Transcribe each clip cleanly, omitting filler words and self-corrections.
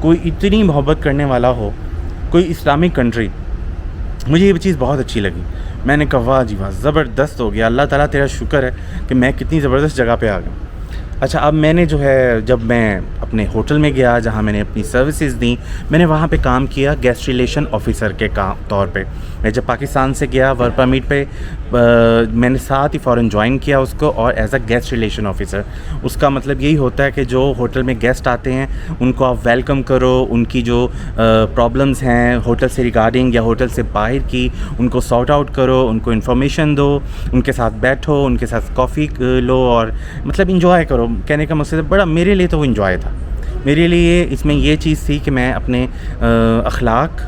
کوئی اتنی محبت کرنے والا ہو، کوئی اسلامک کنٹری. مجھے یہ چیز بہت اچھی لگی. میں نے کہا واہ جی واہ، زبردست ہو گیا، اللہ تعالیٰ تیرا شکر ہے کہ میں کتنی زبردست جگہ پہ آ گیا. اچھا، اب میں نے جو ہے جب میں اپنے ہوٹل میں گیا جہاں میں نے اپنی سروسز دیں، میں نے وہاں پہ کام کیا گیسٹ ریلیشن آفیسر کے طور پہ. میں جب پاکستان سے گیا ورک پرمٹ پہ، میں نے ساتھ ہی فوراً جوائن کیا اس کو، اور as a guest relation officer. اس کا مطلب یہی ہوتا ہے کہ جو ہوٹل میں گیسٹ آتے ہیں ان کو آپ ویلکم کرو، ان کی جو پرابلمز ہیں ہوٹل سے ریگارڈنگ یا ہوٹل سے باہر کی، ان کو سارٹ آؤٹ کرو، ان کو انفارمیشن دو، ان کے ساتھ بیٹھو، ان کے ساتھ کافی لو، اور مطلب انجوائے کرو. کہنے کا مقصد بڑا میرے لیے تو وہ انجوائے تھا. میرے لیے اس میں یہ چیز تھی کہ میں اپنے اخلاق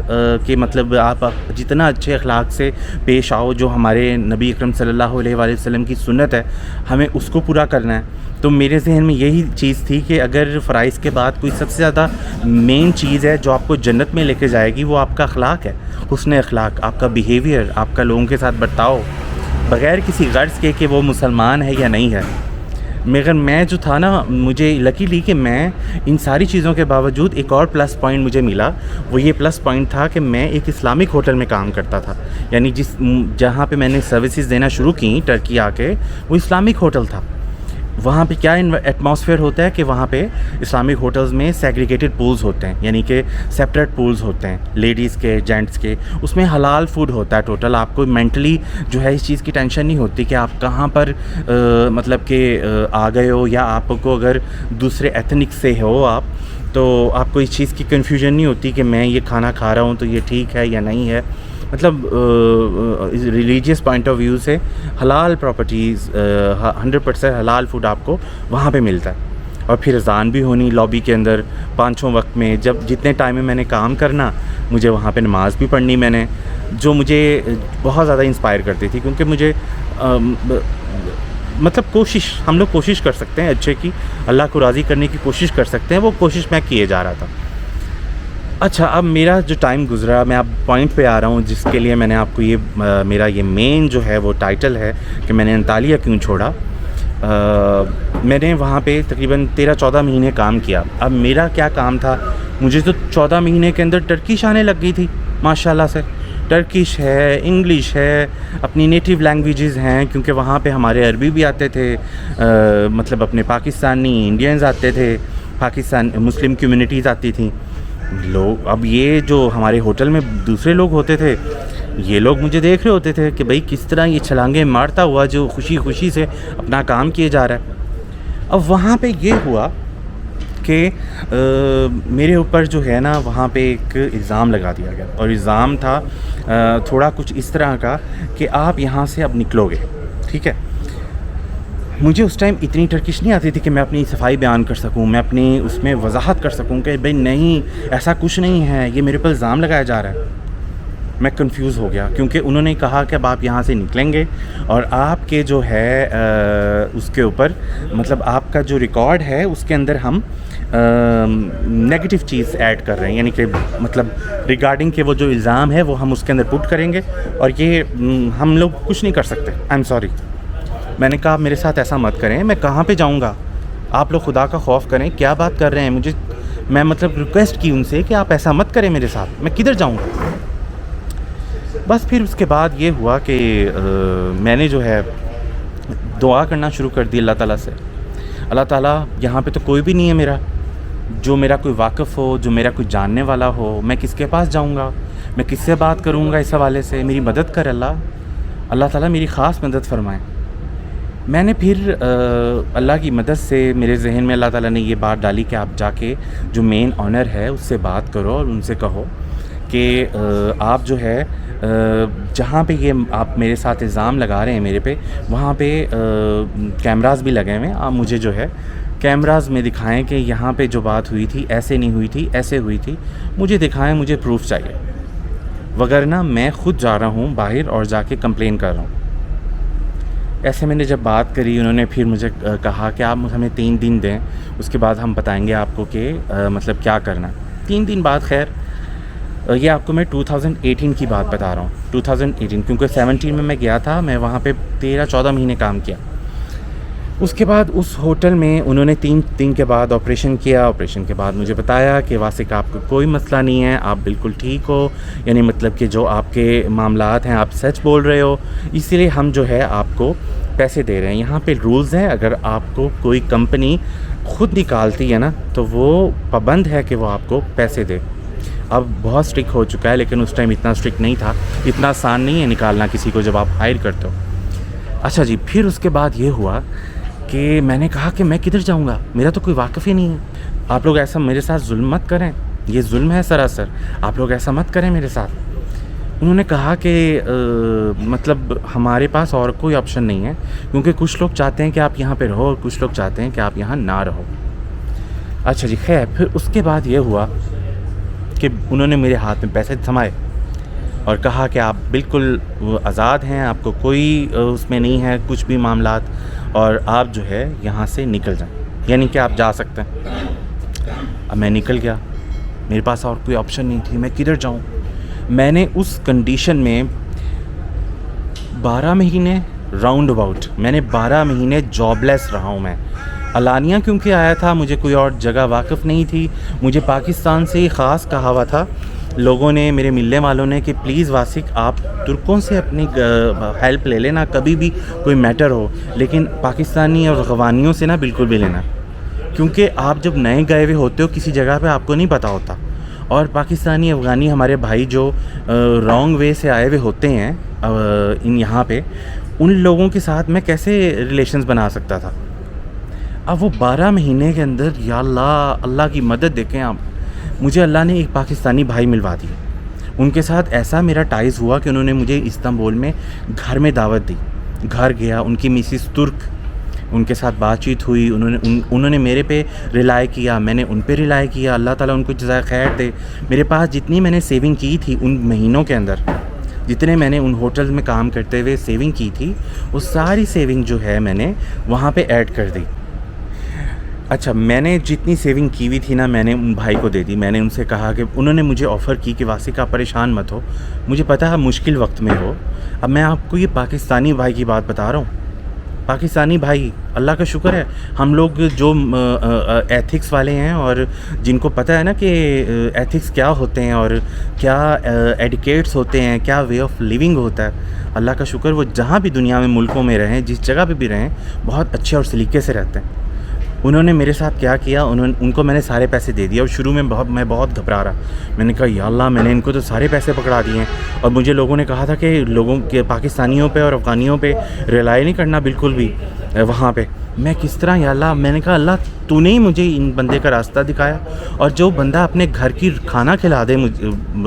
کے مطلب آپ جتنا اچھے اخلاق سے پیش آؤ، جو ہمارے نبی اکرم صلی اللہ علیہ وآلہ وسلم کی سنت ہے، ہمیں اس کو پورا کرنا ہے. تو میرے ذہن میں یہی چیز تھی کہ اگر فرائض کے بعد کوئی سب سے زیادہ مین چیز ہے جو آپ کو جنت میں لے کے جائے گی، وہ آپ کا اخلاق ہے. حسن اخلاق، آپ کا بیہیویئر، آپ کا لوگوں کے ساتھ برتاؤ بغیر کسی غرض کے کہ وہ مسلمان ہے یا نہیں ہے. مگر میں جو تھا نا، مجھے لکیلی کہ میں ان ساری چیزوں کے باوجود ایک اور پلس پوائنٹ مجھے ملا. وہ یہ پلس پوائنٹ تھا کہ میں ایک اسلامک ہوٹل میں کام کرتا تھا. یعنی جہاں پہ میں نے سروسز دینا شروع کی ٹرکی آ کے، وہ اسلامک ہوٹل تھا. وہاں پہ کیا ایٹماسفیئر ہوتا ہے کہ وہاں پہ اسلامک ہوٹلز میں سیگریگیٹڈ پولز ہوتے ہیں، یعنی کہ سیپریٹ پولز ہوتے ہیں لیڈیز کے، جینٹس کے. اس میں حلال فوڈ ہوتا ہے ٹوٹل. آپ کو مینٹلی جو ہے اس چیز کی ٹینشن نہیں ہوتی کہ آپ کہاں پر مطلب کہ آ گئے ہو، یا آپ کو اگر دوسرے ایتھنک سے ہو آپ، تو آپ کو اس چیز کی کنفیوژن نہیں ہوتی کہ میں یہ کھانا کھا رہا ہوں تو یہ ٹھیک ہے یا نہیں ہے. مطلب ریلیجیس پوائنٹ آف ویو سے حلال پراپرٹیز، 100% حلال فوڈ آپ کو وہاں پہ ملتا ہے. اور پھر اذان بھی ہونی لابی کے اندر 5 وقت میں. جب جتنے ٹائم میں نے کام کرنا، مجھے وہاں پہ نماز بھی پڑھنی میں نے، جو مجھے بہت زیادہ انسپائر کرتی تھی. کیونکہ مجھے مطلب کوشش، ہم لوگ کوشش کر سکتے ہیں اچھے کی، اللہ کو راضی کرنے کی کوشش کر سکتے ہیں. وہ کوشش میں کیے جا رہا تھا. اچھا، اب میرا جو ٹائم گزرا، میں اب پوائنٹ پہ آ رہا ہوں جس کے لیے میں نے آپ کو یہ میرا یہ مین جو ہے وہ ٹائٹل ہے کہ میں نے انطالیہ کیوں چھوڑا. میں نے وہاں پہ تقریباً 13-14 مہینے کام کیا. اب میرا کیا کام تھا، مجھے تو 14 مہینے کے اندر ٹرکش آنے لگ گئی تھی ماشاءاللہ سے. ٹرکش ہے، انگلش ہے، اپنی نیٹیو لینگویجز ہیں، کیونکہ وہاں پہ ہمارے عربی بھی آتے تھے، مطلب اپنے پاکستانی انڈینز آتے تھے، پاکستان مسلم کمیونٹیز آتی تھیں لوگ. اب یہ جو ہمارے ہوٹل میں دوسرے لوگ ہوتے تھے، یہ لوگ مجھے دیکھ رہے ہوتے تھے کہ بھئی کس طرح یہ چھلانگیں مارتا ہوا جو خوشی خوشی سے اپنا کام کیے جا رہا ہے. اب وہاں پہ یہ ہوا کہ میرے اوپر جو ہے نا وہاں پہ ایک الزام لگا دیا گیا. اور الزام تھا تھوڑا کچھ اس طرح کا کہ آپ یہاں سے اب نکلو گے، ٹھیک ہے. مجھے اس ٹائم اتنی ٹرکش نہیں آتی تھی کہ میں اپنی صفائی بیان کر سکوں، میں اپنی اس میں وضاحت کر سکوں کہ بھئی نہیں ایسا کچھ نہیں ہے، یہ میرے پر الزام لگایا جا رہا ہے. میں کنفیوز ہو گیا، کیونکہ انہوں نے کہا کہ اب آپ یہاں سے نکلیں گے اور آپ کے جو ہے اس کے اوپر مطلب آپ کا جو ریکارڈ ہے اس کے اندر ہم نیگیٹو چیز ایڈ کر رہے ہیں، یعنی کہ مطلب ریگارڈنگ کہ وہ جو الزام ہے وہ ہم اس کے اندر پٹ کریں گے، اور یہ ہم لوگ کچھ نہیں کر سکتے. I am sorry. میں نے کہا میرے ساتھ ایسا مت کریں، میں کہاں پہ جاؤں گا، آپ لوگ خدا کا خوف کریں، کیا بات کر رہے ہیں مجھے. میں مطلب ریکویسٹ کی ان سے کہ آپ ایسا مت کریں میرے ساتھ، میں کدھر جاؤں گا. بس پھر اس کے بعد یہ ہوا کہ میں نے جو ہے دعا کرنا شروع کر دی اللہ تعالیٰ سے. اللہ تعالیٰ یہاں پہ تو کوئی بھی نہیں ہے میرا جو میرا کوئی واقف ہو، جو میرا کوئی جاننے والا ہو. میں کس کے پاس جاؤں گا، میں کس سے بات کروں گا اس حوالے سے. میری مدد کر اللہ. اللہ تعالیٰ میری خاص مدد فرمائے. میں نے پھر اللہ کی مدد سے میرے ذہن میں اللہ تعالیٰ نے یہ بات ڈالی کہ آپ جا کے جو مین آنر ہے اس سے بات کرو اور ان سے کہو کہ آپ جو ہے جہاں پہ یہ آپ میرے ساتھ الزام لگا رہے ہیں میرے پہ، وہاں پہ کیمراز بھی لگے ہوئے ہیں. آپ مجھے جو ہے کیمراز میں دکھائیں کہ یہاں پہ جو بات ہوئی تھی ایسے نہیں ہوئی تھی، ایسے ہوئی تھی. مجھے دکھائیں، مجھے پروف چاہیے، وگرنہ میں خود جا رہا ہوں باہر اور جا کے کمپلین کر رہا ہوں. ایسے میں نے جب بات کری، انہوں نے پھر مجھے کہا کہ آپ ہمیں 3 دن دیں، اس کے بعد ہم بتائیں گے آپ کو کہ مطلب کیا کرنا. 3 دن بعد، خیر یہ آپ کو میں 2018 کی بات بتا رہا ہوں. 2018 کیونکہ 17 میں گیا تھا، میں وہاں پہ 13-14 مہینے کام کیا. اس کے بعد اس ہوٹل میں انہوں نے 3 دن کے بعد آپریشن کیا. آپریشن کے بعد مجھے بتایا کہ واسق آپ کو کوئی مسئلہ نہیں ہے, آپ بالکل ٹھیک ہو, یعنی مطلب کہ جو آپ کے معاملات ہیں آپ سچ بول رہے ہو, اسی لیے ہم جو ہے آپ کو پیسے دے رہے ہیں. یہاں پہ رولز ہیں, اگر آپ کو کوئی کمپنی خود نکالتی ہے نا تو وہ پابند ہے کہ وہ آپ کو پیسے دے. اب بہت اسٹرکٹ ہو چکا ہے, لیکن اس ٹائم اتنا اسٹرکٹ نہیں تھا, اتنا آسان نہیں ہے نکالنا کسی کو جب آپ ہائر کرتے ہو. اچھا جی, پھر اس کے بعد یہ ہوا کہ میں نے کہا کہ میں کدھر جاؤں گا, میرا تو کوئی واقف ہی نہیں ہے. آپ لوگ ایسا میرے ساتھ ظلم مت کریں, یہ ظلم ہے سراسر, آپ لوگ ایسا مت کریں میرے ساتھ. انہوں نے کہا کہ مطلب ہمارے پاس اور کوئی آپشن نہیں ہے, کیونکہ کچھ لوگ چاہتے ہیں کہ آپ یہاں پہ رہو اور کچھ لوگ چاہتے ہیں کہ آپ یہاں نہ رہو. اچھا جی, خیر پھر اس کے بعد یہ ہوا کہ انہوں نے میرے ہاتھ میں پیسے تھمائے اور کہا کہ آپ بالکل آزاد ہیں, آپ کو کوئی اس میں نہیں ہے کچھ بھی معاملات, اور آپ جو ہے یہاں سے نکل جائیں, یعنی کہ آپ جا سکتے ہیں. اب میں نکل گیا, میرے پاس اور کوئی آپشن نہیں تھی, میں کدھر جاؤں. میں نے اس کنڈیشن میں 12 مہینے راؤنڈ اباؤٹ میں نے 12 مہینے جاب لیس رہا ہوں. میں علانیہ کیونکہ آیا تھا, مجھے کوئی اور جگہ واقف نہیں تھی. مجھے پاکستان سے خاص کہا ہوا تھا لوگوں نے, میرے ملنے والوں نے, کہ پلیز واسق آپ ترکوں سے اپنی ہیلپ لے لینا کبھی بھی کوئی میٹر ہو, لیکن پاکستانی اور افغانیوں سے نہ بالکل بھی لینا, کیونکہ آپ جب نئے گئے ہوئے ہوتے ہو کسی جگہ پہ آپ کو نہیں پتہ ہوتا. اور پاکستانی افغانی ہمارے بھائی جو رانگ وے سے آئے ہوئے ہوتے ہیں یہاں پہ, ان لوگوں کے ساتھ میں کیسے ریلیشنز بنا سکتا تھا. اب وہ 12 مہینے کے اندر, یا اللہ, اللہ کی مدد دیکھیں آپ, مجھے اللہ نے ایک پاکستانی بھائی ملوا دیے. ان کے ساتھ ایسا میرا ٹائز ہوا کہ انہوں نے مجھے استنبول میں گھر میں دعوت دی. گھر گیا, ان کی مسز ترک, ان کے ساتھ بات چیت ہوئی. انہوں نے میرے پہ ریلائی کیا, میں نے ان پہ ریلائی کیا. اللہ تعالیٰ ان کو جزائے خیر دے. میرے پاس جتنی میں نے سیونگ کی تھی ان مہینوں کے اندر, جتنے میں نے ان ہوٹل میں کام کرتے ہوئے سیونگ کی تھی, وہ ساری سیونگ جو ہے میں نے وہاں پہ ایڈ کر دی. اچھا, میں نے جتنی سیونگ کی ہوئی تھی نا, میں نے ان بھائی کو دے دی. میں نے ان سے کہا کہ انہوں نے مجھے آفر کی کہ واسق آپ پریشان مت ہو, مجھے پتہ ہے مشکل وقت میں ہو. اب میں آپ کو یہ پاکستانی بھائی کی بات بتا رہا ہوں. پاکستانی بھائی, اللہ کا شکر ہے, ہم لوگ جو ایتھکس والے ہیں اور جن کو پتہ ہے نا کہ ایتھکس کیا ہوتے ہیں اور کیا ایڈیکیٹس ہوتے ہیں, کیا وے آف لیونگ ہوتا ہے, اللہ کا شکر وہ جہاں بھی دنیا میں ملکوں میں رہیں, جس جگہ پہ بھی رہیں, بہت اچھے اور سلیقے سے رہتے ہیں. انہوں نے میرے ساتھ کیا کیا, ان کو میں نے سارے پیسے دے دیا. اور شروع میں میں بہت گھبرا رہا. میں نے کہا یا اللہ, میں نے ان کو تو سارے پیسے پکڑا دیے ہیں, اور مجھے لوگوں نے کہا تھا کہ لوگوں کے پاکستانیوں پہ اور افغانیوں پہ ریلائی نہیں کرنا بالکل بھی وہاں پہ. میں کس طرح, یا اللہ, میں نے کہا اللہ تو نے ہی مجھے ان بندے کا راستہ دکھایا. اور جو بندہ اپنے گھر کی کھانا کھلا دے,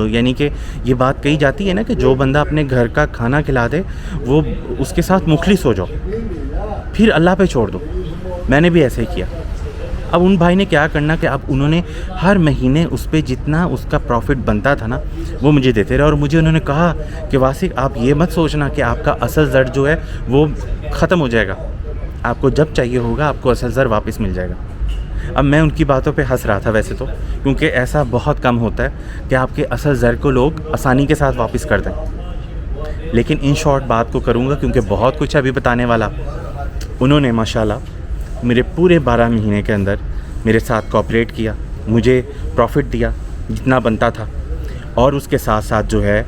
یعنی کہ یہ بات کہی جاتی ہے نا کہ جو بندہ اپنے گھر کا کھانا کھلا دے وہ اس کے ساتھ مخلص ہو جاؤ, پھر اللہ پہ چھوڑ دو. میں نے بھی ایسے ہی کیا. اب ان بھائی نے کیا کرنا کہ اب انہوں نے ہر مہینے اس پہ جتنا اس کا پروفٹ بنتا تھا نا وہ مجھے دیتے رہے. اور مجھے انہوں نے کہا کہ واسق آپ یہ مت سوچنا کہ آپ کا اصل زر جو ہے وہ ختم ہو جائے گا, آپ کو جب چاہیے ہوگا آپ کو اصل زر واپس مل جائے گا. اب میں ان کی باتوں پہ ہنس رہا تھا ویسے تو, کیونکہ ایسا بہت کم ہوتا ہے کہ آپ کے اصل زر کو لوگ آسانی کے ساتھ واپس کر دیں. لیکن ان شارٹ بات کو کروں گا کیونکہ بہت کچھ ابھی بتانے والا. انہوں نے ماشاءاللہ میرے پورے 12 مہینے کے اندر میرے ساتھ کوآپریٹ کیا, مجھے پروفٹ دیا جتنا بنتا تھا, اور اس کے ساتھ ساتھ جو ہے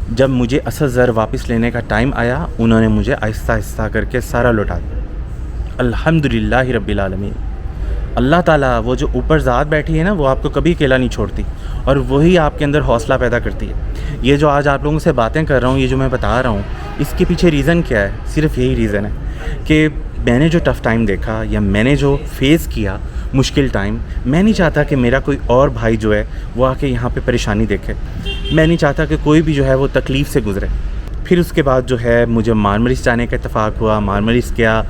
جب مجھے اصل زر واپس لینے کا ٹائم آیا انہوں نے مجھے آہستہ آہستہ کر کے سارا لوٹا دیا. الحمدللہ رب العالمین. اللہ تعالیٰ وہ جو اوپر ذات بیٹھی ہے نا وہ آپ کو کبھی اکیلا نہیں چھوڑتی, اور وہی آپ کے اندر حوصلہ پیدا کرتی ہے. یہ جو آج آپ لوگوں سے باتیں کر رہا ہوں, یہ جو میں بتا رہا ہوں, اس کے پیچھے ریزن کیا ہے؟ صرف یہی ریزن ہے کہ میں نے جو ٹف ٹائم دیکھا یا میں نے جو فیس کیا مشکل ٹائم, میں نہیں چاہتا کہ میرا کوئی اور بھائی جو ہے وہ آ کے یہاں پہ پریشانی دیکھے. میں نہیں چاہتا کہ کوئی بھی جو ہے وہ تکلیف سے گزرے. پھر اس کے بعد جو ہے مجھے مارمریس جانے کا اتفاق ہوا. مارمریس کیا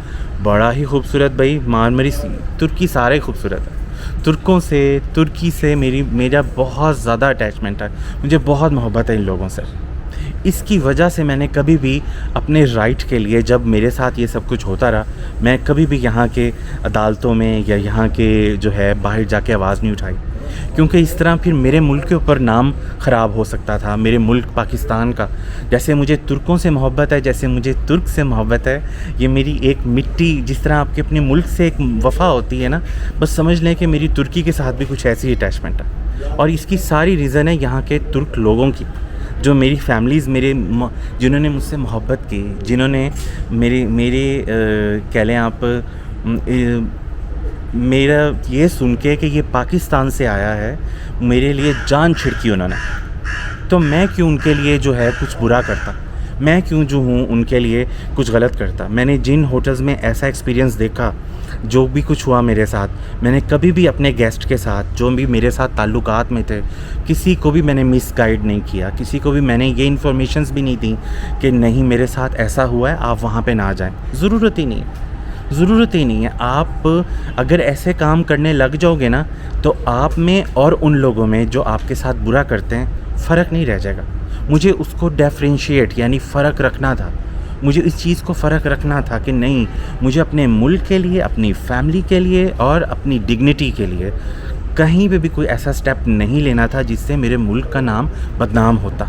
بڑا ہی خوبصورت بھائی, مارمریس ترکی سارے خوبصورت ہے. ترکوں سے, ترکی سے میرا بہت زیادہ اٹیچمنٹ ہے, مجھے بہت محبت ہے ان لوگوں سے. اس کی وجہ سے میں نے کبھی بھی اپنے رائٹ کے لیے, جب میرے ساتھ یہ سب کچھ ہوتا رہا, میں کبھی بھی یہاں کے عدالتوں میں یا یہاں کے جو ہے باہر جا کے آواز نہیں اٹھائی. کیونکہ اس طرح پھر میرے ملک کے اوپر نام خراب ہو سکتا تھا، میرے ملک پاکستان کا. جیسے مجھے ترکوں سے محبت ہے، جیسے مجھے ترک سے محبت ہے، یہ میری ایک مٹی، جس طرح آپ کے اپنے ملک سے ایک وفا ہوتی ہے نا، بس سمجھ لیں کہ میری ترکی کے ساتھ بھی کچھ ایسی اٹیچمنٹ ہے. اور اس کی ساری ریزن ہے یہاں کے ترک لوگوں کی، جو میری فیملیز، جنہوں نے مجھ سے محبت کی، جنہوں نے میرے کہہ لیں آپ، میرا یہ سن کے کہ یہ پاکستان سے آیا ہے، میرے لیے جان چھڑکی انہوں نے. تو میں کیوں ان کے لیے جو ہے کچھ برا کرتا، میں کیوں جو ہوں ان کے لیے کچھ غلط کرتا. میں نے جن ہوٹلز میں ایسا ایکسپیرینس دیکھا، جو بھی کچھ ہوا میرے ساتھ، میں نے کبھی بھی اپنے گیسٹ کے ساتھ، جو بھی میرے ساتھ تعلقات میں تھے، کسی کو بھی میں نے مس گائیڈ نہیں کیا، کسی کو بھی میں نے یہ انفارمیشنز بھی نہیں دیں کہ نہیں میرے ساتھ ایسا ہوا ہے، آپ وہاں پہ نہ جائیں. ضرورت ہی نہیں ہے. آپ اگر ایسے کام کرنے لگ جاؤ گے نا، تو آپ میں اور ان لوگوں میں جو آپ کے ساتھ برا کرتے ہیں فرق نہیں رہ جائے گا. مجھے اس کو ڈیفرینشیٹ یعنی فرق رکھنا تھا، مجھے اس چیز کو فرق رکھنا تھا کہ نہیں، مجھے اپنے ملک کے لیے، اپنی فیملی کے لیے اور اپنی ڈگنیٹی کے لیے کہیں پہ بھی کوئی ایسا سٹیپ نہیں لینا تھا جس سے میرے ملک کا نام بدنام ہوتا.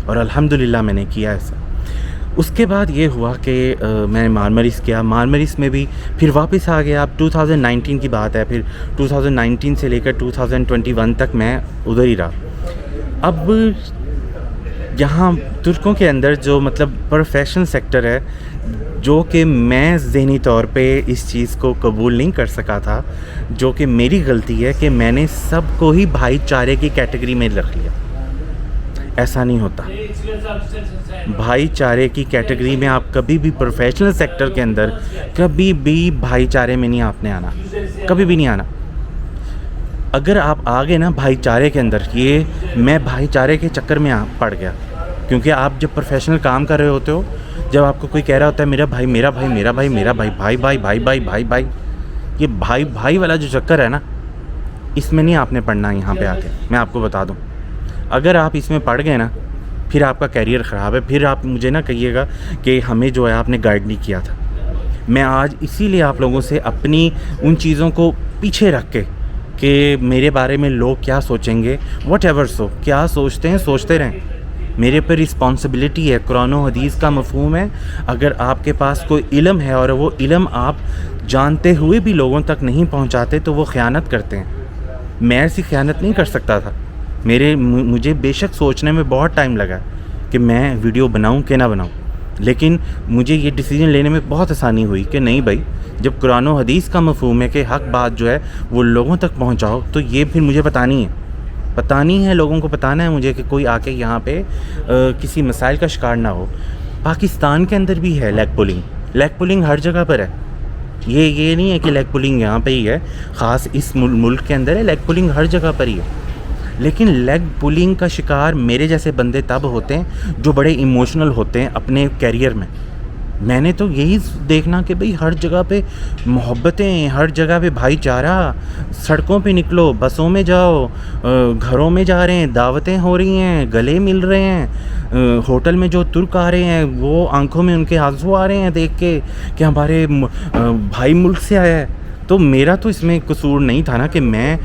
اور الحمدللہ میں نے کیا ایسا. اس کے بعد یہ ہوا کہ میں نے مارمریس کیا، مارمریس میں بھی پھر واپس آ گیا. اب 2019 کی بات ہے، پھر 2019 سے لے کر 2021 تک میں ادھر ہی رہا. اب یہاں ترکوں کے اندر جو مطلب پروفیشنل سیکٹر ہے، جو کہ میں ذہنی طور پہ اس چیز کو قبول نہیں کر سکا تھا، جو کہ میری غلطی ہے کہ میں نے سب کو ہی بھائی چارے کی کیٹیگری میں رکھ لیا. ایسا نہیں ہوتا. بھائی چارے کی کیٹیگری میں آپ کبھی بھی پروفیشنل سیکٹر کے اندر کبھی بھی بھائی چارے میں نہیں آپ نے آنا، کبھی بھی نہیں آنا. اگر آپ آگے نا بھائی چارے کے اندر، یہ میں بھائی چارے کے چکر میں پڑ گیا. کیونکہ آپ جب پروفیشنل کام کر رہے ہوتے ہو، جب آپ کو کوئی کہہ رہا ہوتا ہے میرا بھائی میرا بھائی میرا بھائی میرا بھائی بھائی بھائی بھائی بھائی بھائی بھائی، یہ بھائی بھائی والا جو چکر ہے نا، اس میں نہیں آپ نے پڑھنا. یہاں پہ آ کے میں آپ کو بتا دوں، اگر آپ اس میں پڑھ گئے نا، پھر آپ کا کیریئر خراب ہے. پھر آپ مجھے نہ کہیے گا کہ ہمیں جو ہے آپ نے گائیڈ نہیں کیا تھا. میں آج اسی لیے آپ لوگوں سے اپنی ان چیزوں کو پیچھے رکھ کے کہ میرے بارے میں لوگ کیا سوچیں گے، واٹ ایور سو، کیا سوچتے ہیں سوچتے رہیں. میرے پر رسپانسبلٹی ہے. قرآن و حدیث کا مفہوم ہے، اگر آپ کے پاس کوئی علم ہے اور وہ علم آپ جانتے ہوئے بھی لوگوں تک نہیں پہنچاتے تو وہ خیانت کرتے ہیں. میں ایسی خیانت نہیں کر سکتا تھا. مجھے بے شک سوچنے میں بہت ٹائم لگا کہ میں ویڈیو بناؤں کہ نہ بناؤں، لیکن مجھے یہ ڈیسیجن لینے میں بہت آسانی ہوئی کہ نہیں بھائی، جب قرآن و حدیث کا مفہوم ہے کہ حق بات جو ہے وہ لوگوں تک پہنچاؤ، تو یہ پھر مجھے بتانی ہے لوگوں کو بتانا ہے مجھے کہ کوئی آ کے یہاں پہ کسی مسائل کا شکار نہ ہو. پاکستان کے اندر بھی ہے لیگ پولنگ ہر جگہ پر ہے. یہ نہیں ہے کہ لیگ پولنگ یہاں پہ ہی ہے، خاص اس ملک کے اندر ہے. لیگ پولنگ ہر جگہ پر ہی ہے. لیکن لیگ پولنگ کا شکار میرے جیسے بندے تب ہوتے ہیں جو بڑے ایموشنل ہوتے ہیں اپنے کیریئر میں. میں نے تو یہی دیکھنا کہ بھئی ہر جگہ پہ محبتیں، ہر جگہ پہ بھائی چارہ، سڑکوں پہ نکلو، بسوں میں جاؤ، گھروں میں جا رہے ہیں، دعوتیں ہو رہی ہیں، گلے مل رہے ہیں، ہوٹل میں جو ترک آ رہے ہیں وہ آنکھوں میں ان کے آنسو آ رہے ہیں دیکھ کے کہ ہمارے بھائی ملک سے آیا ہے. تو میرا تو اس میں قصور نہیں تھا نا کہ میں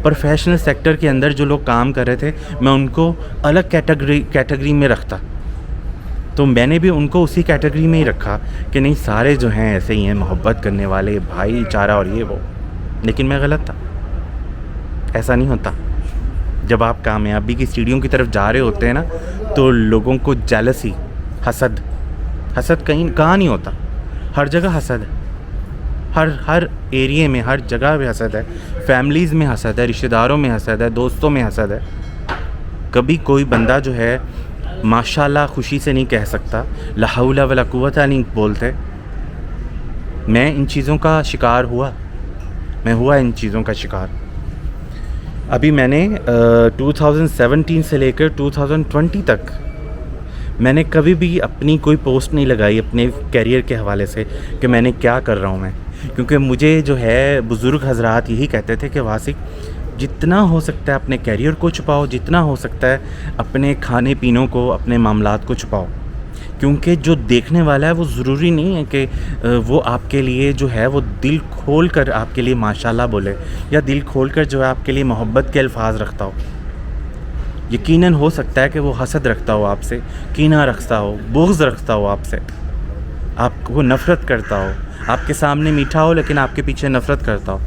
پروفیشنل سیکٹر کے اندر جو لوگ کام کر رہے تھے میں ان کو الگ کیٹیگری میں رکھتا. تو میں نے بھی ان کو اسی کیٹیگری میں ہی رکھا کہ نہیں سارے جو ہیں ایسے ہی ہیں، محبت کرنے والے، بھائی چارہ اور یہ وہ. لیکن میں غلط تھا. ایسا نہیں ہوتا. جب آپ کامیابی کی سیڑھیوں کی طرف جا رہے ہوتے ہیں نا، تو لوگوں کو جیلسی، حسد کہاں نہیں ہوتا. ہر جگہ حسد ہے. ہر ایریے میں، ہر جگہ پہ حسد ہے. فیملیز میں حسد ہے، رشتہ داروں میں حسد ہے، دوستوں میں حسد ہے. کبھی کوئی بندہ جو ہے ماشاءاللہ خوشی سے نہیں کہہ سکتا، لا حول ولا قوت نہیں بولتے. میں ان چیزوں کا شکار ہوا. ان چیزوں کا شکار. ابھی میں نے 2017 سے لے کر 2020 تک میں نے کبھی بھی اپنی کوئی پوسٹ نہیں لگائی اپنے کیریئر کے حوالے سے کہ میں نے کیا کر رہا ہوں میں. کیونکہ مجھے جو ہے بزرگ حضرات یہی کہتے تھے کہ واسق جتنا ہو سکتا ہے اپنے کیریئر کو چھپاؤ، جتنا ہو سکتا ہے اپنے کھانے پینوں کو، اپنے معاملات کو چھپاؤ. کیونکہ جو دیکھنے والا ہے وہ ضروری نہیں ہے کہ وہ آپ کے لیے جو ہے وہ دل کھول کر آپ کے لیے ماشاءاللہ بولے یا دل کھول کر جو ہے آپ کے لیے محبت کے الفاظ رکھتا ہو. یقیناً ہو سکتا ہے کہ وہ حسد رکھتا ہو آپ سے, کینہ رکھتا ہو, بغض رکھتا ہو آپ سے, آپ کو نفرت کرتا ہو, آپ کے سامنے میٹھا ہو لیکن آپ کے پیچھے نفرت کرتا ہو.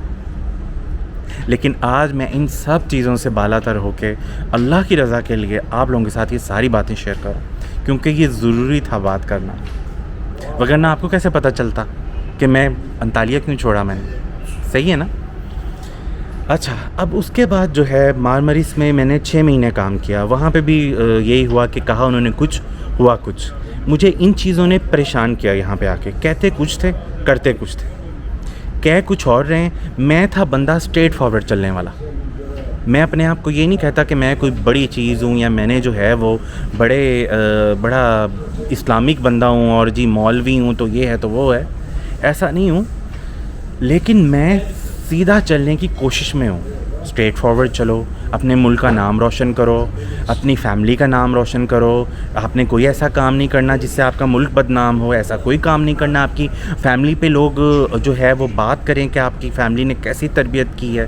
لیکن آج میں ان سب چیزوں سے بالا تر ہو کے اللہ کی رضا کے لیے آپ لوگوں کے ساتھ یہ ساری باتیں شیئر کروں, کیونکہ یہ ضروری تھا بات کرنا. وگرنہ آپ کو کیسے پتہ چلتا کہ میں انطالیہ کیوں چھوڑا میں نے. صحیح ہے نا. اچھا, اب اس کے بعد جو ہے مارمریس میں نے 6 مہینے کام کیا. وہاں پہ بھی یہی ہوا کہ کہا انہوں نے کچھ, ہوا کچھ. مجھے ان چیزوں نے پریشان کیا. یہاں پہ آ کے کہتے کچھ تھے, کرتے کچھ تھے. کہہ کچھ اور رہے ہیں. میں تھا بندہ اسٹریٹ فارورڈ چلنے والا. میں اپنے آپ کو یہ نہیں کہتا کہ میں کوئی بڑی چیز ہوں یا میں نے جو ہے وہ بڑا اسلامک بندہ ہوں اور جی مولوی ہوں تو یہ ہے تو وہ ہے. ایسا نہیں ہوں, لیکن میں سیدھا چلنے کی کوشش میں ہوں. اسٹریٹ فارورڈ چلو, اپنے ملک کا نام روشن کرو, اپنی فیملی کا نام روشن کرو. آپ نے کوئی ایسا کام نہیں کرنا جس سے آپ کا ملک بدنام ہو. ایسا کوئی کام نہیں کرنا آپ کی فیملی پہ لوگ جو ہے وہ بات کریں کہ آپ کی فیملی نے کیسی تربیت کی ہے.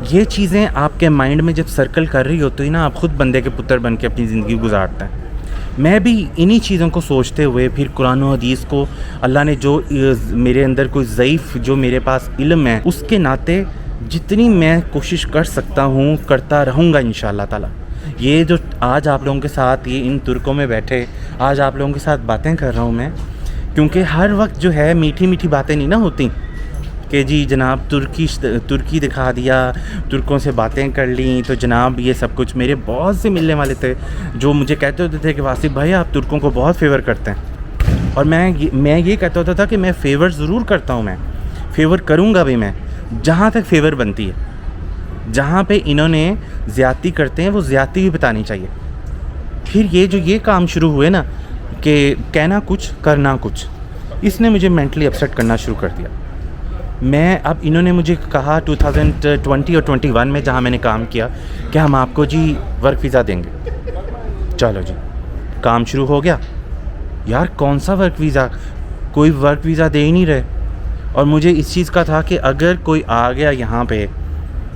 یہ چیزیں آپ کے مائنڈ میں جب سرکل کر رہی ہوتی ہے نا, آپ خود بندے کے پتر بن کے اپنی زندگی گزارتے ہیں. میں بھی انہی چیزوں کو سوچتے ہوئے پھر قرآن و حدیث کو اللہ نے جو میرے اندر کوئی ضعیف جو میرے پاس علم ہے اس کے ناطے جتنی میں کوشش کر سکتا ہوں کرتا رہوں گا انشاءاللہ تعالی. یہ جو آج آپ لوگوں کے ساتھ یہ ان ترکوں میں بیٹھے آج آپ لوگوں کے ساتھ باتیں کر رہا ہوں میں, کیونکہ ہر وقت جو ہے میٹھی میٹھی باتیں نہیں نہ ہوتی کہ جی جناب ترکی دکھا دیا, ترکوں سے باتیں کر لیں تو جناب یہ سب کچھ. میرے بہت سے ملنے والے تھے جو مجھے کہتے ہوتے تھے کہ واصف بھائی آپ ترکوں کو بہت فیور کرتے ہیں. اور میں یہ کہتا ہوتا تھا کہ میں فیور ضرور کرتا ہوں, میں فیور کروں گا بھی. میں جہاں تک فیور بنتی ہے, جہاں پہ انہوں نے زیادتی کرتے ہیں وہ زیادتی بھی بتانی چاہیے. پھر یہ کام شروع ہوئے نا کہ کہنا کچھ کرنا کچھ, اس نے مجھے مینٹلی اپسیٹ کرنا شروع کر دیا. میں اب انہوں نے مجھے کہا 2020 اور 21 میں جہاں میں نے کام کیا کہ ہم آپ کو جی ورک ویزا دیں گے. چلو جی کام شروع ہو گیا. یار کون سا ورک ویزا, کوئی ورک ویزا دے ہی نہیں رہے. اور مجھے اس چیز کا تھا کہ اگر کوئی آ گیا یہاں پہ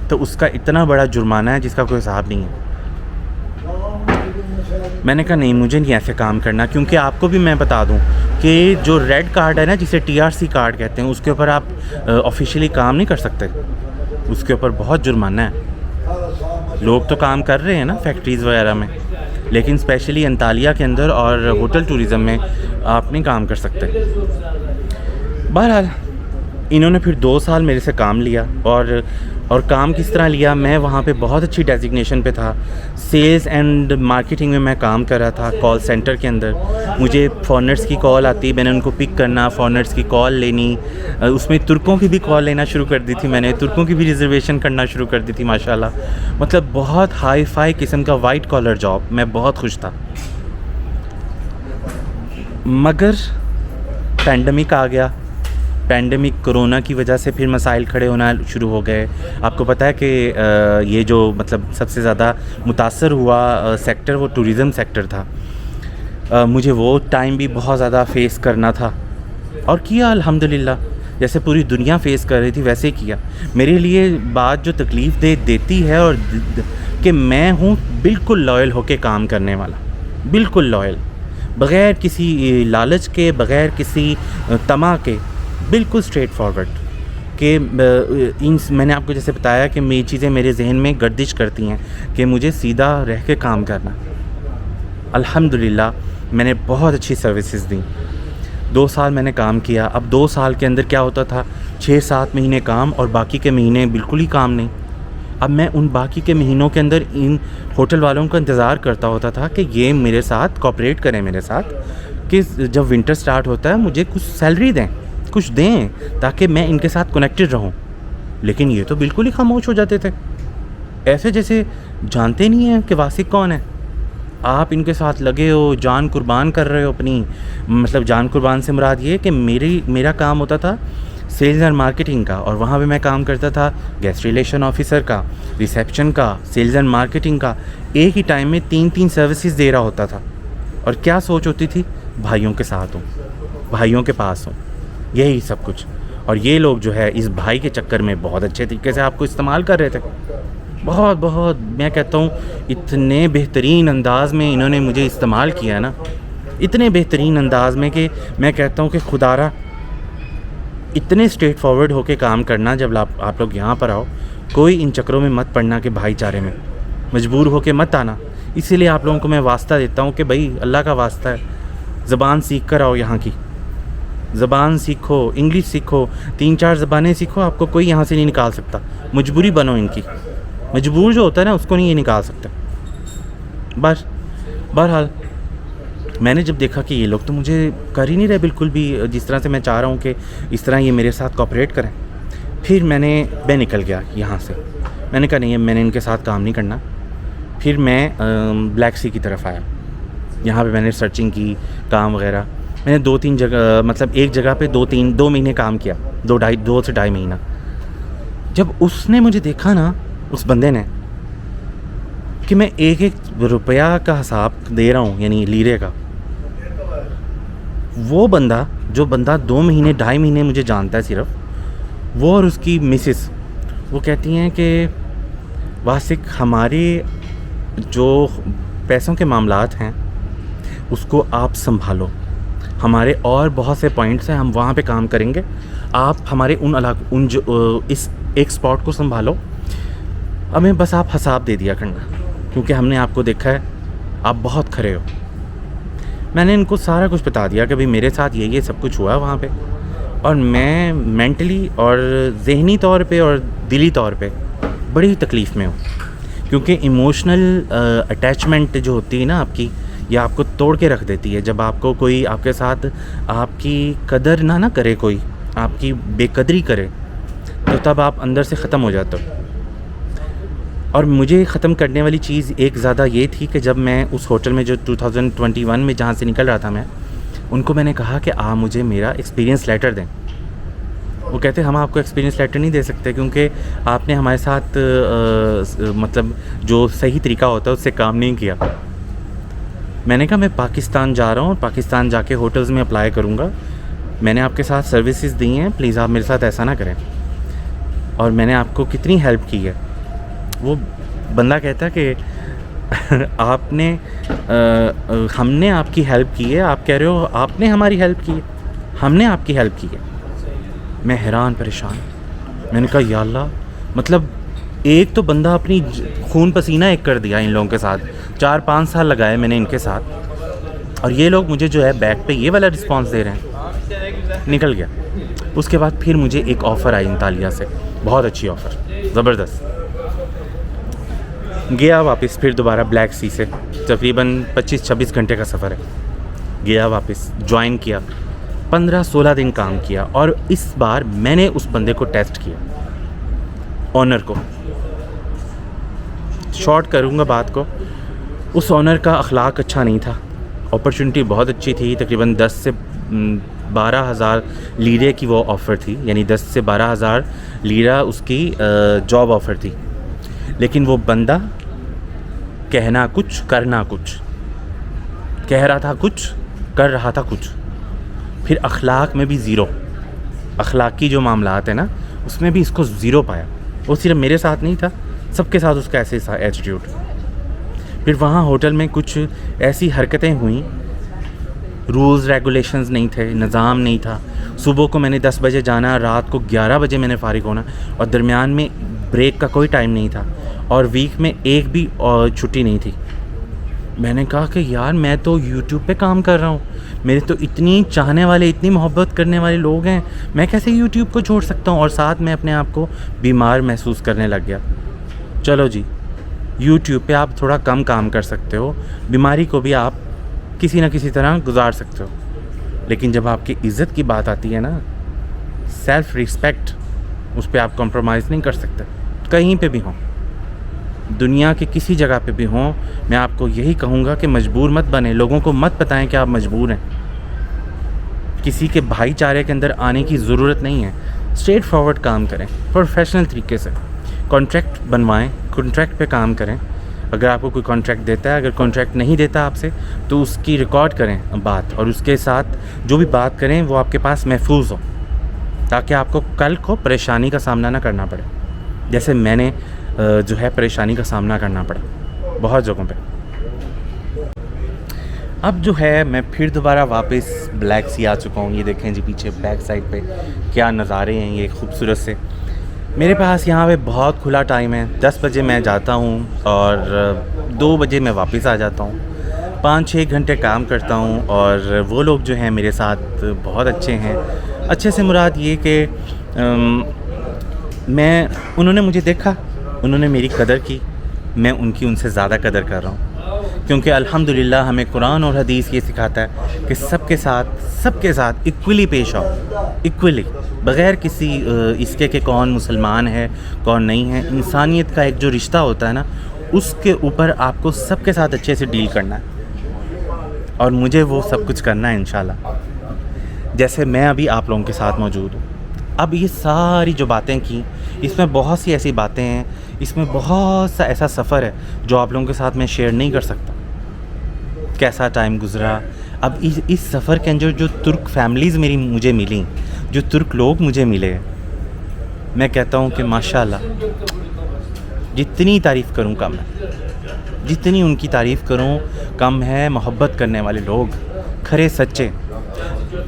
تو اس کا اتنا بڑا جرمانہ ہے جس کا کوئی حساب نہیں ہے. میں نے کہا نہیں, مجھے نہیں ایسے کام کرنا. کیونکہ آپ کو بھی میں بتا دوں کہ جو ریڈ کارڈ ہے نا, جسے TRC کارڈ کہتے ہیں, اس کے اوپر آپ آفیشیلی کام نہیں کر سکتے. اس کے اوپر بہت جرمانہ ہے. لوگ تو کام کر رہے ہیں نا فیکٹریز وغیرہ میں, لیکن اسپیشلی انطالیہ کے اندر اور ہوٹل ٹوریزم میں آپ نہیں کام کر سکتے. بہرحال انہوں نے پھر 2 سال میرے سے کام لیا. اور کام کس طرح لیا, میں وہاں پہ بہت اچھی ڈیزگنیشن پہ تھا. سیلز اینڈ مارکیٹنگ میں کام کر رہا تھا, کال سینٹر کے اندر. مجھے فارنرز کی کال آتی, میں نے ان کو پک کرنا, فارنرز کی کال لینی. اس میں ترکوں کی بھی کال لینا شروع کر دی تھی میں نے, ترکوں کی بھی ریزرویشن کرنا شروع کر دی تھی ماشاءاللہ. مطلب بہت ہائی فائی قسم کا وائٹ کالر جاب. میں بہت خوش تھا. مگر پینڈیمک آ گیا. پینڈیمک کرونا کی وجہ سے پھر مسائل کھڑے ہونا شروع ہو گئے. آپ کو پتہ ہے کہ یہ جو مطلب سب سے زیادہ متاثر ہوا سیکٹر وہ ٹوریزم سیکٹر تھا. مجھے وہ ٹائم بھی بہت زیادہ فیس کرنا تھا, اور کیا الحمدللہ. جیسے پوری دنیا فیس کر رہی تھی ویسے ہی کیا. میرے لیے بات جو تکلیف دیتی ہے اور کہ میں ہوں بالکل لائل ہو کے کام کرنے والا, بالکل لائل, بغیر کسی لالچ کے, بغیر کسی طمع کے, بالکل اسٹریٹ فارورڈ. کہ میں نے آپ کو جیسے بتایا کہ یہ چیزیں میرے ذہن میں گردش کرتی ہیں کہ مجھے سیدھا رہ کے کام کرنا. الحمدللہ میں نے بہت اچھی سروسز دیں. 2 سال میں نے کام کیا. اب 2 سال کے اندر کیا ہوتا تھا, 6-7 مہینے کام اور باقی کے مہینے بالکل ہی کام نہیں. اب میں ان باقی کے مہینوں کے اندر ان ہوٹل والوں کا انتظار کرتا ہوتا تھا کہ یہ میرے ساتھ کوآپریٹ کریں, میرے ساتھ کہ جب ونٹر سٹارٹ ہوتا ہے مجھے کچھ سیلری دیں, کچھ دیں تاکہ میں ان کے ساتھ کنیکٹڈ رہوں. لیکن یہ تو بالکل ہی خاموش ہو جاتے تھے, ایسے جیسے جانتے نہیں ہیں کہ واثق کون ہے. آپ ان کے ساتھ لگے ہو, جان قربان کر رہے ہو اپنی. مطلب جان قربان سے مراد یہ کہ میرا کام ہوتا تھا سیلز اینڈ مارکیٹنگ کا, اور وہاں پہ میں کام کرتا تھا گیسٹ ریلیشن آفیسر کا, ریسیپشن کا, سیلز اینڈ مارکیٹنگ کا. ایک ہی ٹائم میں 3 سروسز دے رہا ہوتا تھا. اور کیا سوچ ہوتی تھی, بھائیوں کے ساتھ ہوں, بھائیوں کے پاس ہوں, یہی سب کچھ. اور یہ لوگ جو ہے اس بھائی کے چکر میں بہت اچھے طریقے سے آپ کو استعمال کر رہے تھے, بہت میں کہتا ہوں اتنے بہترین انداز میں انہوں نے مجھے استعمال کیا ہے نا, اتنے بہترین انداز میں کہ میں کہتا ہوں کہ خدا را اتنے اسٹریٹ فارورڈ ہو کے کام کرنا. جب آپ لوگ یہاں پر آؤ, کوئی ان چکروں میں مت پڑنا کہ بھائی چارے میں مجبور ہو کے مت آنا. اسی لیے آپ لوگوں کو میں واسطہ دیتا ہوں کہ بھائی اللہ کا واسطہ ہے, زبان سیکھ کر آؤ, یہاں کی زبان سیکھو, انگلش سیکھو, 3-4 زبانیں سیکھو, آپ کو کوئی یہاں سے نہیں نکال سکتا. مجبوری بنو ان کی, مجبور جو ہوتا ہے نا اس کو نہیں یہ نکال سکتا. بس بہرحال میں نے جب دیکھا کہ یہ لوگ تو مجھے کر ہی نہیں رہے بالکل بھی جس طرح سے میں چاہ رہا ہوں کہ اس طرح یہ میرے ساتھ کوآپریٹ کریں, پھر میں نکل گیا یہاں سے. میں نے کہا نہیں, میں نے ان کے ساتھ کام نہیں کرنا. پھر میں بلیک سی کی طرف آیا. یہاں پہ میں نے سرچنگ کی, کام وغیرہ. میں نے 2-3 جگہ, مطلب ایک جگہ پہ 2 مہینے کام کیا, 2 سے 2.5 مہینہ. جب اس نے مجھے دیکھا نا, اس بندے نے, کہ میں 1 روپیہ کا حساب دے رہا ہوں, یعنی لیرے کا, وہ بندہ جو بندہ 2 مہینے 2.5 مہینے مجھے جانتا ہے صرف, وہ اور اس کی مسز, وہ کہتی ہیں کہ واسق ہمارے جو پیسوں کے معاملات ہیں اس کو آپ سنبھالو, ہمارے اور بہت سے پوائنٹس ہیں, ہم وہاں پہ کام کریں گے, آپ ہمارے ان جو اس ایک اسپاٹ کو سنبھالو, ہمیں بس آپ حساب دے دیا کرنا, کیونکہ ہم نے آپ کو دیکھا ہے آپ بہت کھرے ہو. میں نے ان کو سارا کچھ بتا دیا کہ بھئی میرے ساتھ یہ سب کچھ ہوا ہے وہاں پہ, اور میں مینٹلی اور ذہنی طور پہ اور دلی طور پہ بڑی تکلیف میں ہوں, کیونکہ ایموشنل اٹیچمنٹ جو ہوتی ہے نا آپ کی, یہ آپ کو توڑ کے رکھ دیتی ہے. جب آپ کو کوئی آپ کے ساتھ آپ کی قدر نہ کرے, کوئی آپ کی بے قدری کرے, تو تب آپ اندر سے ختم ہو جاتے ہو. اور مجھے ختم کرنے والی چیز ایک زیادہ یہ تھی کہ جب میں اس ہوٹل میں جو 2021 میں جہاں سے نکل رہا تھا, میں ان کو میں نے کہا کہ آپ مجھے میرا ایکسپیرینس لیٹر دیں. وہ کہتے ہم آپ کو ایکسپیرینس لیٹر نہیں دے سکتے کیونکہ آپ نے ہمارے ساتھ مطلب جو صحیح طریقہ ہوتا ہے اس سے کام نہیں کیا. میں نے کہا میں پاکستان جا رہا ہوں, پاکستان جا کے ہوٹلز میں اپلائی کروں گا, میں نے آپ کے ساتھ سروسز دی ہیں, پلیز آپ میرے ساتھ ایسا نہ کریں, اور میں نے آپ کو کتنی ہیلپ کی ہے. وہ بندہ کہتا ہے کہ آپ نے ہم نے آپ کی ہیلپ کی ہے, آپ کہہ رہے ہو آپ نے ہماری ہیلپ کی ہے, ہم نے آپ کی ہیلپ کی ہے. میں حیران پریشان. میں نے کہا یا اللہ, مطلب ایک تو بندہ اپنی خون پسینہ ایک کر دیا ان لوگوں کے ساتھ, 4-5 سال لگائے میں نے ان کے ساتھ, اور یہ لوگ مجھے جو ہے بیک پہ یہ والا رسپانس دے رہے ہیں. نکل گیا. اس کے بعد پھر مجھے ایک آفر آئی انطالیہ سے, بہت اچھی آفر, زبردست. گیا واپس پھر دوبارہ بلیک سی سے, تقریباً 25-26 گھنٹے کا سفر ہے. گیا واپس, جوائن کیا, 15-16 دن کام کیا, اور اس بار میں نے اس بندے کو ٹیسٹ کیا, آنر کو. شارٹ کروں گا بات کو. اس آنر کا اخلاق اچھا نہیں تھا. اپرچونٹی بہت اچھی تھی, تقریباً 10 سے 12,000 لیرے کی وہ آفر تھی, یعنی 10 سے 12,000 لیرہ اس کی جاب آفر تھی. لیکن وہ بندہ کہنا کچھ کرنا کچھ, کہہ رہا تھا کچھ کر رہا تھا کچھ. پھر اخلاق میں بھی زیرو, اخلاقی جو معاملات ہیں نا اس میں بھی اس کو زیرو پایا. وہ صرف میرے ساتھ نہیں تھا, سب کے ساتھ اس کا ایسے ایٹیٹیوڈ. پھر وہاں ہوٹل میں کچھ ایسی حرکتیں ہوئیں, رولز ریگولیشنز نہیں تھے, نظام نہیں تھا. صبح کو میں نے 10 بجے جانا, رات کو 11 بجے میں نے فارغ ہونا, اور درمیان میں بریک کا کوئی ٹائم نہیں تھا, اور ویک میں ایک بھی چھٹی نہیں تھی. میں نے کہا کہ یار میں تو یوٹیوب پہ کام کر رہا ہوں, میرے تو اتنی چاہنے والے, اتنی محبت کرنے والے لوگ ہیں, میں کیسے یوٹیوب کو چھوڑ سکتا ہوں. اور ساتھ میں اپنے آپ کو بیمار محسوس کرنے لگ گیا. چلو جی, یوٹیوب پہ آپ تھوڑا کم کام کر سکتے ہو, بیماری کو بھی آپ کسی نہ کسی طرح گزار سکتے ہو, لیکن جب آپ کی عزت کی بات آتی ہے نا, سیلف ریسپیکٹ, اس پہ آپ کمپرومائز نہیں کر سکتے. کہیں پہ بھی ہوں, دنیا کے کسی جگہ پہ بھی ہوں, میں آپ کو یہی کہوں گا کہ مجبور مت بنیں, لوگوں کو مت بتائیں کہ آپ مجبور ہیں. کسی کے بھائی چارے کے اندر آنے کی ضرورت نہیں ہے. اسٹریٹ فارورڈ کام کریں, پروفیشنل طریقے سے کانٹریکٹ بنوائیں, کانٹریکٹ پہ کام کریں. اگر آپ کو کوئی کانٹریکٹ دیتا ہے، اگر کانٹریکٹ نہیں دیتا آپ سے تو اس کی ریکارڈ کریں بات، اور اس کے ساتھ جو بھی بات کریں وہ آپ کے پاس محفوظ ہو، تاکہ آپ کو کل کو پریشانی کا سامنا نہ کرنا پڑے، جیسے میں نے جو ہے پریشانی کا سامنا کرنا پڑا بہت جگہوں پہ۔ اب جو ہے میں پھر دوبارہ واپس بلیک سی آ چکا ہوں۔ یہ دیکھیں جی پیچھے بیک سائڈ پہ کیا نظارے ہیں یہ خوبصورت سے۔ میرے پاس یہاں پہ بہت کھلا ٹائم ہے، 10 بجے میں جاتا ہوں اور 2 بجے میں واپس آ جاتا ہوں، 5-6 گھنٹے کام کرتا ہوں، اور وہ لوگ جو ہیں میرے ساتھ بہت اچھے ہیں۔ اچھے سے مراد یہ کہ انہوں نے مجھے دیکھا، انہوں نے میری قدر کی، میں ان سے زیادہ قدر کر رہا ہوں، کیونکہ الحمدللہ ہمیں قرآن اور حدیث یہ سکھاتا ہے کہ سب کے ساتھ ایکولی پیش آؤ، ایکولی، بغیر کسی اس کے کون مسلمان ہے کون نہیں ہے۔ انسانیت کا ایک جو رشتہ ہوتا ہے نا، اس کے اوپر آپ کو سب کے ساتھ اچھے سے ڈیل کرنا ہے، اور مجھے وہ سب کچھ کرنا ہے انشاءاللہ، جیسے میں ابھی آپ لوگوں کے ساتھ موجود ہوں۔ اب یہ ساری جو باتیں کی، اس میں بہت سی ایسی باتیں ہیں، اس میں بہت سا ایسا سفر ہے جو آپ لوگوں کے ساتھ میں شیئر نہیں کر سکتا، کیسا ٹائم گزرا۔ اب اس سفر کے اندر جو ترک فیملیز مجھے ملیں، جو ترک لوگ مجھے ملے، میں کہتا ہوں کہ ماشاءاللہ جتنی تعریف کروں کم ہے، جتنی ان کی تعریف کروں کم ہے۔ محبت کرنے والے لوگ، کھرے سچے۔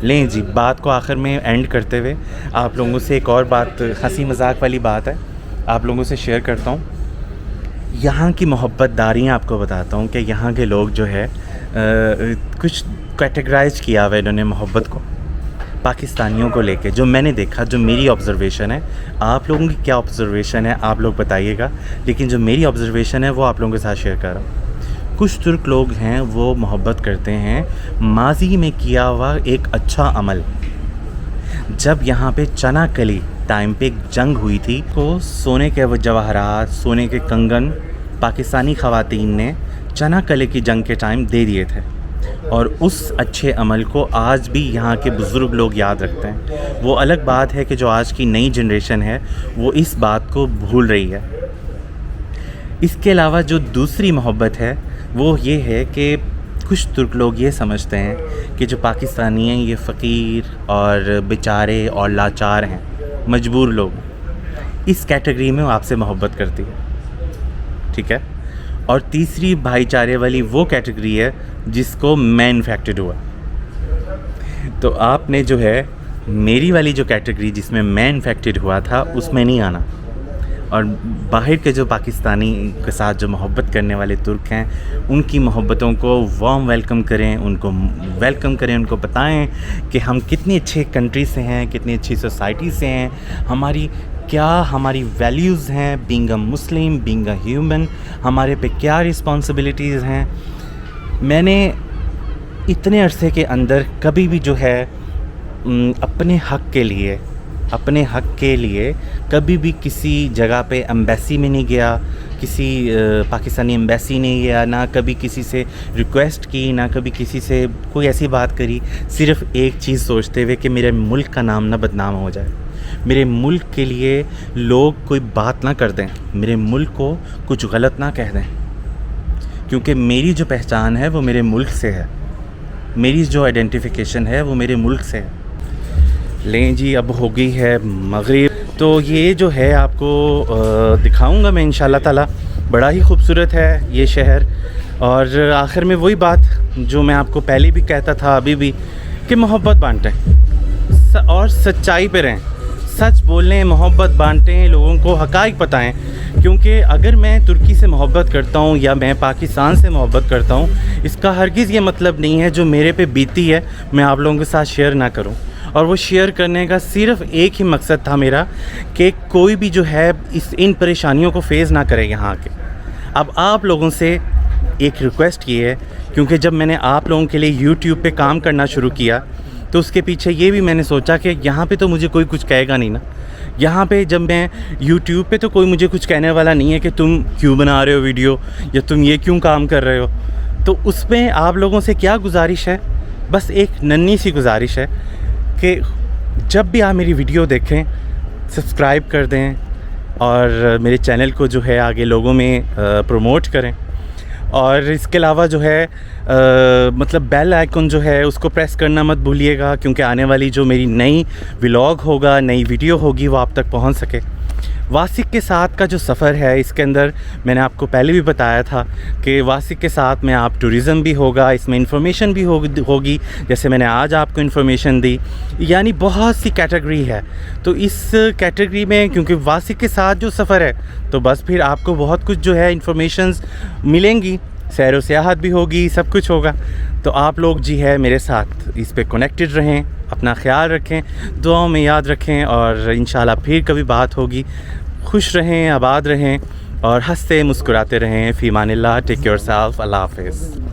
لیں جی، بات کو آخر میں اینڈ کرتے ہوئے آپ لوگوں سے ایک اور بات، ہنسی مذاق والی بات ہے، آپ لوگوں سے شیئر کرتا ہوں۔ یہاں کی محبت داریاں آپ کو بتاتا ہوں کہ یہاں کے لوگ جو ہے کچھ کیٹیگرائز کیا ہوا ہے انہوں نے محبت کو پاکستانیوں کو لے کے، جو میں نے دیکھا، جو میری آبزرویشن ہے۔ آپ لوگوں کی کیا آبزرویشن ہے آپ لوگ بتائیے گا، لیکن جو میری آبزرویشن ہے وہ آپ لوگوں کے ساتھ شیئر کر رہا ہوں۔ کچھ ترک لوگ ہیں وہ محبت کرتے ہیں ماضی میں کیا ہوا ایک اچھا عمل۔ جب یہاں پہ چنا کلی ٹائم پہ ایک جنگ ہوئی تھی تو سونے کے جواہرات، سونے کے کنگن پاکستانی خواتین نے چنا کلی کی جنگ کے ٹائم دے دیے تھے، اور اس اچھے عمل کو آج بھی یہاں کے بزرگ لوگ یاد رکھتے ہیں۔ وہ الگ بات ہے کہ جو آج کی نئی جنریشن ہے وہ اس بات کو بھول رہی ہے۔ اس کے علاوہ جو دوسری محبت ہے وہ یہ ہے کہ کچھ ترک لوگ یہ سمجھتے ہیں کہ جو پاکستانی ہیں یہ فقیر اور بیچارے اور لاچار ہیں، مجبور لوگ۔ اس کیٹیگری میں وہ آپ سے محبت کرتی ہے، ٹھیک ہے۔ اور تیسری بھائی چارے والی وہ کیٹیگری ہے جس کو میں انفیکٹڈ ہوا۔ تو آپ نے جو ہے میری والی جو کیٹیگری جس میں میں انفیکٹڈ ہوا تھا اس میں نہیں آنا، اور باہر کے جو پاکستانی کے ساتھ جو محبت کرنے والے ترک ہیں ان کی محبتوں کو وارم ویلکم کریں، ان کو ویلکم کریں، ان کو بتائیں کہ ہم کتنی اچھے کنٹری سے ہیں، کتنی اچھی سوسائٹی سے ہیں، ہماری ویلیوز ہیں، being a Muslim, being a human, ہمارے پہ کیا رسپانسبلٹیز ہیں۔ میں نے اتنے عرصے کے اندر کبھی بھی جو ہے اپنے حق کے لیے کبھی بھی کسی جگہ پہ ایمبیسی میں نہیں گیا، کسی پاکستانی ایمبیسی نہیں گیا، نہ کبھی کسی سے ریکویسٹ کی، نہ کبھی کسی سے کوئی ایسی بات کری، صرف ایک چیز سوچتے ہوئے کہ میرے ملک کا نام نہ بدنام ہو جائے، میرے ملک کے لیے لوگ کوئی بات نہ کر دیں، میرے ملک کو کچھ غلط نہ کہہ دیں، کیونکہ میری جو پہچان ہے وہ میرے ملک سے ہے، میری جو آئیڈینٹیفیکیشن ہے وہ میرے ملک سے ہے۔ لیں جی، اب ہو گئی ہے مغرب، تو یہ جو ہے آپ کو دکھاؤں گا میں انشاءاللہ تعالی۔ بڑا ہی خوبصورت ہے یہ شہر، اور آخر میں وہی بات جو میں آپ کو پہلے بھی کہتا تھا ابھی بھی، کہ محبت بانٹیں اور سچائی پہ رہیں، سچ بولیں، محبت بانٹیں، لوگوں کو حقائق بتائیں، کیونکہ اگر میں ترکی سے محبت کرتا ہوں یا میں پاکستان سے محبت کرتا ہوں، اس کا ہرگز یہ مطلب نہیں ہے جو میرے پہ بیتی ہے میں آپ لوگوں کے ساتھ شیئر نہ کروں۔ اور وہ شیئر کرنے کا صرف ایک ہی مقصد تھا میرا کہ کوئی بھی جو ہے ان پریشانیوں کو فیس نہ کرے یہاں کے۔ اب آپ لوگوں سے ایک ریکویسٹ یہ ہے، کیونکہ جب میں نے آپ لوگوں کے لیے یوٹیوب پہ کام کرنا شروع کیا تو اس کے پیچھے یہ بھی میں نے سوچا کہ یہاں پہ تو مجھے کوئی کچھ کہے گا نہیں نا، یہاں پہ جب میں یوٹیوب پہ تو کوئی مجھے کچھ کہنے والا نہیں ہے کہ تم کیوں بنا رہے ہو ویڈیو، یا تم یہ کیوں کام کر رہے ہو۔ تو اس میں آپ لوگوں سے کیا گزارش ہے، بس ایک ننھی سی گزارش ہے کہ جب بھی آپ میری ویڈیو دیکھیں سبسکرائب کر دیں، اور میرے چینل کو جو ہے آگے لوگوں میں پروموٹ کریں، اور اس کے علاوہ جو ہے مطلب بیل آئیکن جو ہے اس کو پریس کرنا مت بھولیے گا، کیونکہ آنے والی جو میری نئی ولاگ ہوگا، نئی ویڈیو ہوگی، وہ آپ تک پہنچ سکے۔ واسق کے ساتھ کا جو سفر ہے اس کے اندر میں نے آپ کو پہلے بھی بتایا تھا کہ واسق کے ساتھ میں آپ ٹورزم بھی ہوگا، اس میں انفارمیشن بھی ہوگی جیسے میں نے آج آپ کو انفارمیشن دی، یعنی بہت سی کیٹیگری ہے۔ تو اس کیٹیگری میں کیونکہ واسق کے ساتھ جو سفر ہے تو بس پھر آپ کو بہت کچھ جو ہے انفارمیشنز ملیں گی، سیر و سیاحت بھی ہوگی، سب کچھ ہوگا۔ تو آپ لوگ جی ہے میرے ساتھ اس پہ کنیکٹڈ رہیں، اپنا خیال رکھیں، دعاؤں میں یاد رکھیں، اور انشاءاللہ پھر کبھی بات ہوگی۔ خوش رہیں، آباد رہیں، اور ہنستے مسکراتے رہیں۔ فی Aman Ullah, take care your self, اللہ حافظ۔